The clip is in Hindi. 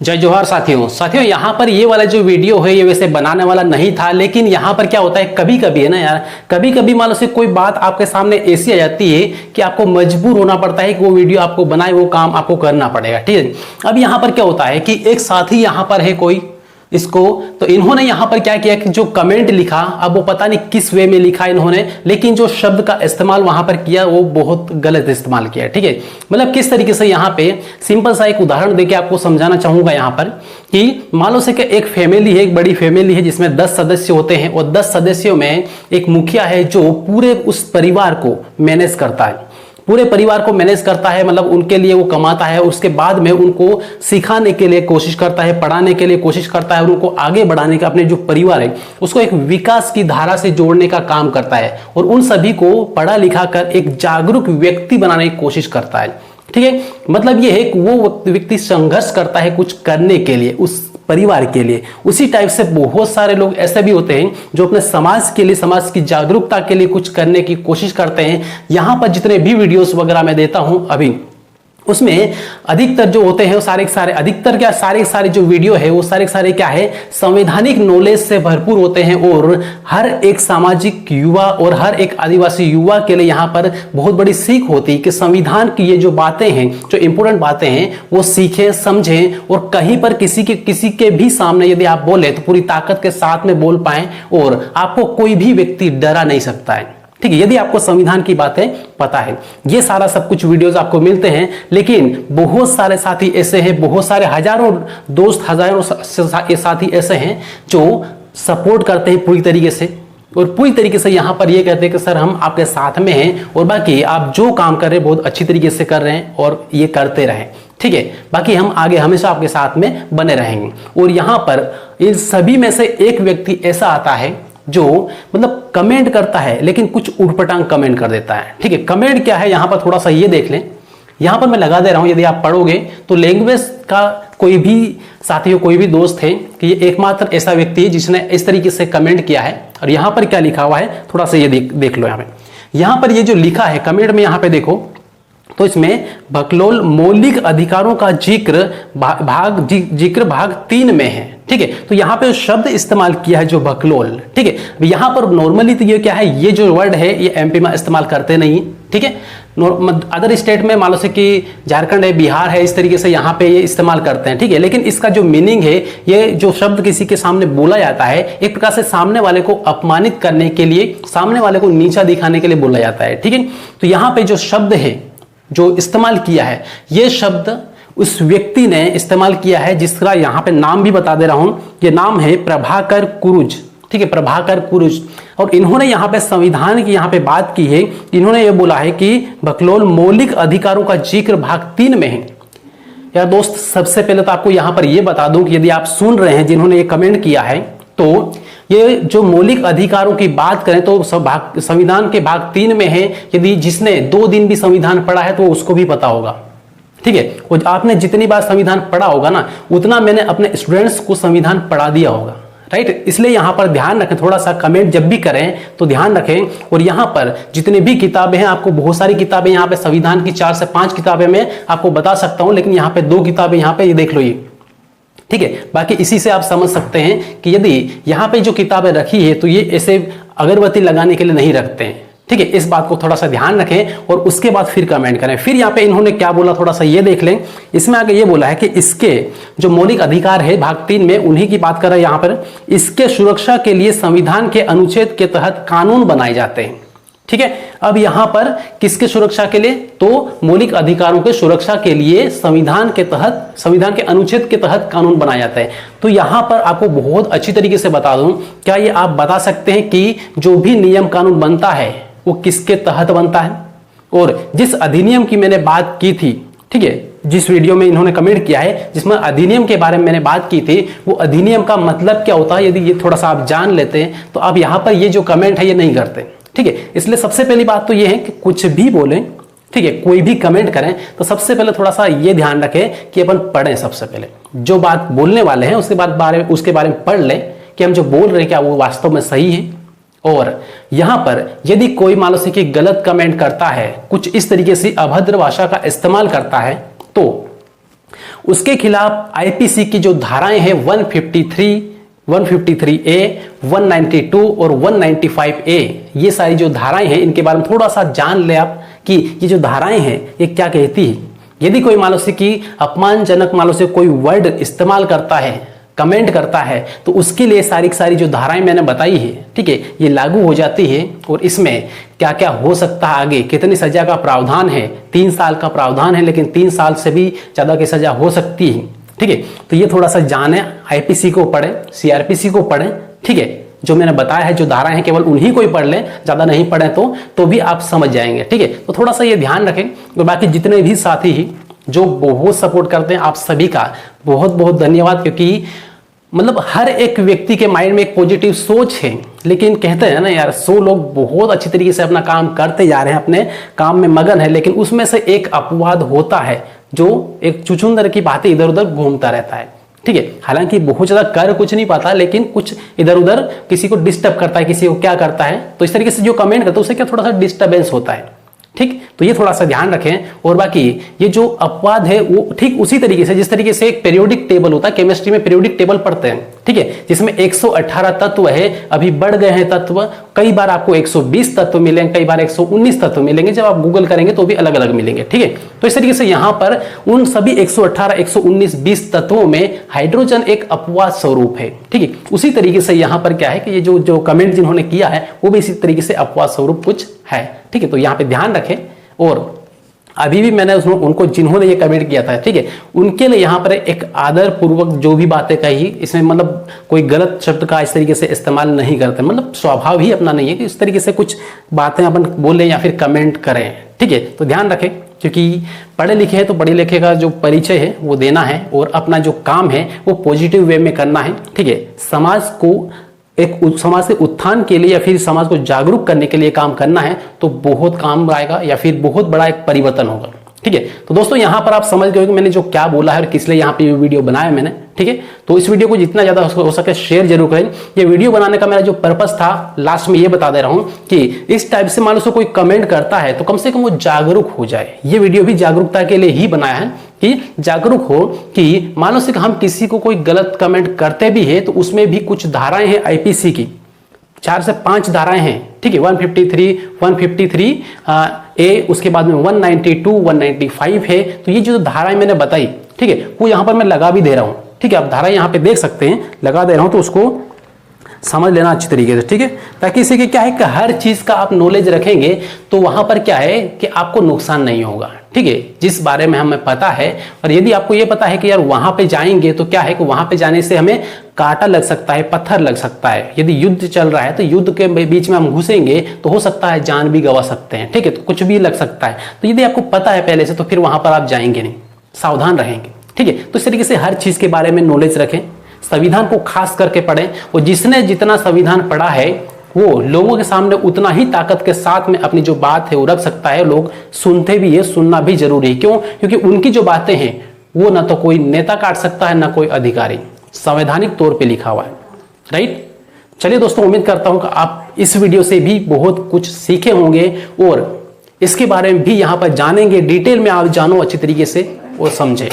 जय जोहार साथियों यहाँ पर ये वाला जो वीडियो है ये वैसे बनाने वाला नहीं था, लेकिन यहाँ पर क्या होता है कभी कभी है ना यार, कभी कभी मान लो से कोई बात आपके सामने ऐसी आ जाती है कि आपको मजबूर होना पड़ता है कि वो वीडियो आपको बनाए, वो काम आपको करना पड़ेगा। ठीक है, अब यहाँ पर क्या होता है कि एक साथी यहाँ पर है कोई इसको, तो इन्होंने यहां पर क्या किया कि जो कमेंट लिखा, अब वो पता नहीं किस वे में लिखा इन्होंने, लेकिन जो शब्द का इस्तेमाल वहां पर किया वो बहुत गलत इस्तेमाल किया। ठीक है, मतलब किस तरीके से यहां पे सिंपल सा एक उदाहरण देके आपको समझाना चाहूंगा यहां पर कि मान लो से कि एक फैमिली है, एक बड़ी फैमिली है जिसमें 10 सदस्य होते हैं और 10 सदस्यों में एक मुखिया है जो पूरे उस परिवार को मैनेज करता है, पूरे परिवार को मैनेज करता है, मतलब उनके लिए वो कमाता है, उसके बाद में उनको सिखाने के लिए कोशिश करता है, पढ़ाने के लिए कोशिश करता है और उनको आगे बढ़ाने का, अपने जो परिवार है उसको एक विकास की धारा से जोड़ने का काम करता है और उन सभी को पढ़ा लिखा कर एक जागरूक व्यक्ति बनाने की कोशिश करता है। ठीक है, मतलब ये है कि वो व्यक्ति संघर्ष करता है कुछ करने के लिए, उस परिवार के लिए। उसी टाइप से बहुत सारे लोग ऐसे भी होते हैं जो अपने समाज के लिए, समाज की जागरूकता के लिए कुछ करने की कोशिश करते हैं। यहां पर जितने भी वीडियोस वगैरह मैं देता हूं अभी, उसमें अधिकतर जो होते हैं वो सारे अधिकतर क्या सारे जो वीडियो है वो सारे क्या है, संवैधानिक नॉलेज से भरपूर होते हैं और हर एक सामाजिक युवा और हर एक आदिवासी युवा के लिए यहाँ पर बहुत बड़ी सीख होती है कि संविधान की ये जो बातें हैं, जो इंपॉर्टेंट बातें हैं वो सीखें, समझें और कहीं पर किसी के भी सामने यदि आप बोले तो पूरी ताकत के साथ में बोल पाए और आपको कोई भी व्यक्ति डरा नहीं सकता है। ठीक है, यदि आपको संविधान की बातें पता है। ये सारा सब कुछ वीडियोस आपको मिलते हैं, लेकिन बहुत सारे साथी ऐसे हैं, बहुत सारे हजारों दोस्त, हजारों साथी ऐसे हैं जो सपोर्ट करते हैं पूरी तरीके से और पूरी तरीके से यहां पर ये कहते हैं कि सर हम आपके साथ में हैं और बाकी आप जो काम कर रहे हैं बहुत अच्छी तरीके से कर रहे हैं और ये करते रहें। ठीक है, बाकी हम आगे हमेशा आपके साथ में बने रहेंगे। और यहां पर इन सभी में से एक व्यक्ति ऐसा आता है जो मतलब कमेंट करता है लेकिन कुछ उटपटांग कमेंट कर देता है। ठीक है, कमेंट क्या है यहां पर थोड़ा सा ये देख लें। यहां पर मैं लगा दे रहा हूं, यदि आप पढ़ोगे तो लैंग्वेज का कोई भी साथी हो, कोई भी दोस्त है कि ये एकमात्र ऐसा व्यक्ति है जिसने इस तरीके से कमेंट किया है। और यहां पर क्या लिखा हुआ है थोड़ा सा ये देख लो। यहां पर ये जो लिखा है कमेंट में, यहां पे देखो तो इसमें बकलोल मौलिक अधिकारों का जिक्र भाग 3 में है। ठीक है, तो यहां पे शब्द इस्तेमाल किया है जो बकलोल। ठीक है, यहां पर नॉर्मली तो ये क्या है, ये जो वर्ड है ये एमपी में इस्तेमाल करते नहीं। ठीक है, अदर स्टेट में मान लो से कि झारखंड है, बिहार है, इस तरीके से यहाँ पे ये इस्तेमाल करते हैं। ठीक है, लेकिन इसका जो मीनिंग है, ये जो शब्द किसी के सामने बोला जाता है एक प्रकार से सामने वाले को अपमानित करने के लिए, सामने वाले को नीचा दिखाने के लिए बोला जाता है। ठीक है, तो यहाँ पे जो शब्द है जो इस्तेमाल किया है, ये शब्द उस व्यक्ति ने इस्तेमाल किया है जिसका यहां पे नाम भी बता दे रहा हूं। ये नाम है प्रभाकर कुरुज। ठीक है, प्रभाकर कुरुज। और इन्होंने यहां पे संविधान की यहां पे बात की है। इन्होंने ये बोला है कि बकलोल मौलिक अधिकारों का जिक्र भाग 3 में है। यार दोस्त, सबसे पहले तो आपको यहां पर यह बता दूं कि यदि आप सुन रहे हैं जिन्होंने ये कमेंट किया है, तो ये जो मौलिक अधिकारों की बात करें तो संविधान के भाग 3 में है। यदि जिसने 2 दिन भी संविधान पढ़ा है तो उसको भी पता होगा। ठीक है, और आपने जितनी बार संविधान पढ़ा होगा ना, उतना मैंने अपने स्टूडेंट्स को संविधान पढ़ा दिया होगा। राइट, इसलिए यहां पर ध्यान रखें, थोड़ा सा कमेंट जब भी करें तो ध्यान रखें। और यहां पर जितनी भी किताबें हैं, आपको बहुत सारी किताबें यहां पे संविधान की 4 से 5 किताबें मैं आपको बता सकता हूं, लेकिन यहां पे 2 किताबें यहां पे ये देख लो ये। ठीक है, बाकी इसी से आप समझ सकते हैं कि यदि यहाँ पे जो किताबें रखी है तो ये ऐसे अगरबत्ती लगाने के लिए नहीं रखते हैं। ठीक है, इस बात को थोड़ा सा ध्यान रखें और उसके बाद फिर कमेंट करें। फिर यहाँ पे इन्होंने क्या बोला थोड़ा सा ये देख लें। इसमें आगे ये बोला है कि इसके जो मौलिक अधिकार है भाग 3 में, उन्हीं की बात कर रहा है यहाँ पर। इसके सुरक्षा के लिए संविधान के अनुच्छेद के तहत कानून बनाए जाते हैं। ठीक है, अब यहां पर किसके सुरक्षा के लिए, तो मौलिक अधिकारों के सुरक्षा के लिए संविधान के तहत, संविधान के अनुच्छेद के तहत कानून बनाया जाता है। तो यहां पर आपको बहुत अच्छी तरीके से बता दूं, क्या ये आप बता सकते हैं कि जो भी नियम कानून बनता है वो किसके तहत बनता है? और जिस अधिनियम की मैंने बात की थी, ठीक है, जिस वीडियो में इन्होंने कमेंट किया है जिसमें अधिनियम के बारे में मैंने बात की थी, वो अधिनियम का मतलब क्या होता है, यदि ये थोड़ा सा आप जान लेते हैं तो आप यहां पर ये जो कमेंट है ये नहीं करते। ठीक है, इसलिए सबसे पहली बात तो ये है कि कुछ भी बोलें, ठीक है, कोई भी कमेंट करें तो सबसे पहले थोड़ा सा ये ध्यान रखें कि अपन पढ़ें। सबसे पहले जो बात बोलने वाले हैं उसके बारे में पढ़ लें कि हम जो बोल रहे हैं क्या वो वास्तव में सही है। और यहां पर यदि कोई मान लो कि गलत कमेंट करता है, कुछ इस तरीके से अभद्र भाषा का इस्तेमाल करता है, तो उसके खिलाफ आईपीसी की जो धाराएं हैं 153, 153A, 192 और 195A, ये सारी जो धाराएं हैं इनके बारे में थोड़ा सा जान ले आप कि ये जो धाराएं हैं ये क्या कहती है। यदि कोई मान लो से कि अपमानजनक मान लो से कोई वर्ड इस्तेमाल करता है, कमेंट करता है, तो उसके लिए सारी सारी जो धाराएं मैंने बताई है, ठीक है, ये लागू हो जाती है। और इसमें क्या क्या हो सकता है आगे, कितनी सजा का प्रावधान है, 3 साल का प्रावधान है, लेकिन 3 साल से भी ज्यादा की सजा हो सकती है, ठीक है। तो ये थोड़ा सा जाने, आईपीसी को पढ़े, सीआरपीसी को पढ़े, ठीक है। जो मैंने बताया है जो धाराएं हैं केवल उन्हीं को ही पढ़ लें, ज्यादा नहीं पढ़े तो भी आप समझ जाएंगे, ठीक है। तो थोड़ा सा ये ध्यान रखें। और बाकी जितने भी साथी ही जो बहुत सपोर्ट करते हैं, आप सभी का बहुत बहुत धन्यवाद, क्योंकि मतलब हर एक व्यक्ति के माइंड में एक पॉजिटिव सोच है, लेकिन कहते हैं ना यार 100 लोग बहुत अच्छी तरीके से अपना काम करते जा रहे हैं, अपने काम में मगन है, लेकिन उसमें से एक अपवाद होता है जो एक चुचुंदर की बातें इधर उधर घूमता रहता है, ठीक है। हालांकि बहुत ज्यादा कर कुछ नहीं पाता, लेकिन कुछ इधर उधर किसी को डिस्टर्ब करता है, किसी को क्या करता है, तो इस तरीके से जो कमेंट करता है उससे क्या थोड़ा सा डिस्टर्बेंस होता है, ठीक। तो ये थोड़ा सा ध्यान रखें। और बाकी ये जो अपवाद है वो ठीक उसी तरीके से जिस तरीके से एक पीरियोडिक टेबल होता है, केमिस्ट्री में पीरियोडिक टेबल पढ़ते हैं, ठीक है, जिसमें 118 तत्व है, अभी बढ़ गए हैं तत्व, कई बार आपको 120 तत्व मिलेंगे, कई बार 119 तत्व मिलेंगे, जब आप गूगल करेंगे तो भी अलग अलग मिलेंगे, ठीक है। तो इस तरीके से यहां पर उन सभी 118, 119, 20 तत्वों में हाइड्रोजन एक अपवाद स्वरूप है, ठीक है। उसी तरीके से यहां पर क्या है कि ये जो कमेंट जिन्होंने किया है वो भी इसी तरीके से अपवाद स्वरूप कुछ है, ठीक है। तो यहां पे ध्यान रखें। और अभी भी मैंने उनको जिन्होंने ये कमेंट किया था, ठीक है, उनके लिए यहाँ पर एक आदर पूर्वक जो भी बातें कही, इसमें मतलब कोई गलत शब्द का इस तरीके से इस्तेमाल नहीं करते, मतलब स्वभाव ही अपना नहीं है कि इस तरीके से कुछ बातें अपन बोलें या फिर कमेंट करें, ठीक है। तो ध्यान रखें, क्योंकि पढ़े लिखे हैं तो पढ़े लिखे का जो परिचय है वो देना है, और अपना जो काम है वो पॉजिटिव वे में करना है, ठीक है। समाज को एक समाज के उत्थान के लिए या फिर समाज को जागरूक करने के लिए काम करना है तो बहुत काम आएगा, या फिर बहुत बड़ा एक परिवर्तन होगा, ठीक है। तो दोस्तों यहाँ पर आप समझ गए कि मैंने जो क्या बोला है और किस लिए यहाँ पे वीडियो बनाया मैंने, ठीक है। तो इस वीडियो को जितना ज्यादा हो सके शेयर जरूर करें। ये वीडियो बनाने का मेरा जो पर्पस था लास्ट में ये बता दे रहा हूँ कि इस टाइप से मान लो कोई कमेंट करता है तो कम से कम वो जागरूक हो जाए। ये वीडियो भी जागरूकता के लिए ही बनाया है कि जागरूक हो कि मान लो से हम किसी को कोई गलत कमेंट करते भी है तो उसमें भी कुछ धाराएं हैं आईपीसी की, 4 से 5 धाराएं हैं, ठीक है। 153 ए, उसके बाद में 192, 195 है। तो ये जो धाराएं मैंने बताई, ठीक है, वो यहां पर मैं लगा भी दे रहा हूं, ठीक है। आप धारा यहां पे देख सकते हैं, लगा दे रहा हूं, तो उसको समझ लेना अच्छी तरीके से, ठीक है। ताकि इससे क्या है कि हर चीज का आप नॉलेज रखेंगे तो वहां पर क्या है कि आपको नुकसान नहीं होगा, ठीक है, जिस बारे में हमें पता है। और यदि आपको ये पता है कि यार वहां पे जाएंगे तो क्या है कि वहां पे जाने से हमें कांटा लग सकता है, पत्थर लग सकता है, यदि युद्ध चल रहा है तो युद्ध के बीच में हम घुसेंगे तो हो सकता है जान भी गंवा सकते हैं, ठीक है, तो कुछ भी लग सकता है। तो यदि आपको पता है पहले से तो फिर वहां पर आप जाएंगे नहीं, सावधान रहेंगे, ठीक है। तो इस तरीके से हर चीज के बारे में नॉलेज रखें, संविधान को खास करके पढ़ें, और जिसने जितना संविधान पढ़ा है वो लोगों के सामने उतना ही ताकत के साथ में अपनी जो बात है वो रख सकता है। लोग सुनते भी है, सुनना भी जरूरी है, क्यों? क्योंकि उनकी जो बातें हैं वो ना तो कोई नेता काट सकता है ना कोई अधिकारी, संवैधानिक तौर पे लिखा हुआ है, राइट। चलिए दोस्तों, उम्मीद करता हूं कि आप इस वीडियो से भी बहुत कुछ सीखे होंगे और इसके बारे में भी यहां पर जानेंगे, डिटेल में आप जानो अच्छी तरीके से और समझे।